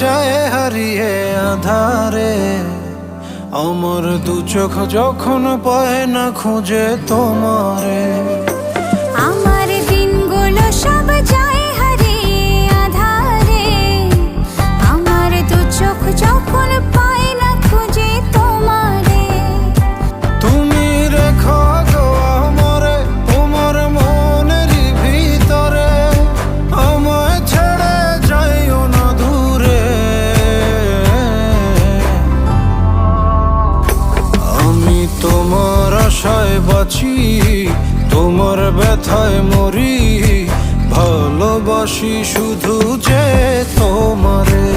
যায় হারিয়ে আধারে। আমার দু চোখ যখন পায় না খুঁজে তোমারে। আমার দিনগুলো সব যায় হারিয়ে আধারে। আমার দু চোখ যখন পায় না খুঁজে তোমারে। তুমি রেখো গো আমারে তোমার মনের ভিতরে, আমায় ছেড়ে যাইও না দূরে। আমি তোমার আশায় বাঁচি, তোমার ব্যথায় মরি, ভালোবাসি শুধু যে তোমারে।